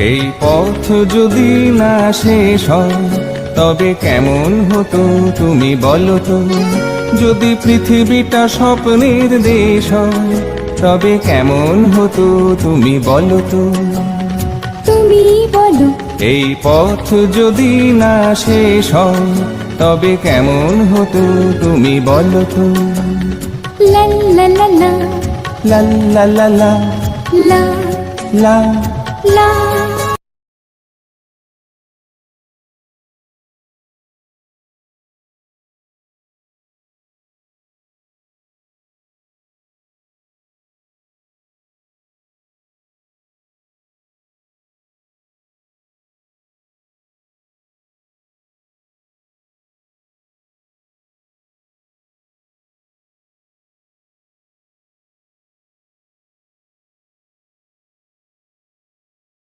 এই পথ যদি না শেষ হয় তবে কেমন হতো তুমি বলো তো। যদি পৃথিবীটা স্বপ্নের দেশ হয় তবে কেমন হতো তুমি বলো তো। তুমি বলো। এই পথ যদি না শেষ হয় তবে কেমন হতো তুমি বলো তো। লা লা লা লা লা লা লা লা লা লা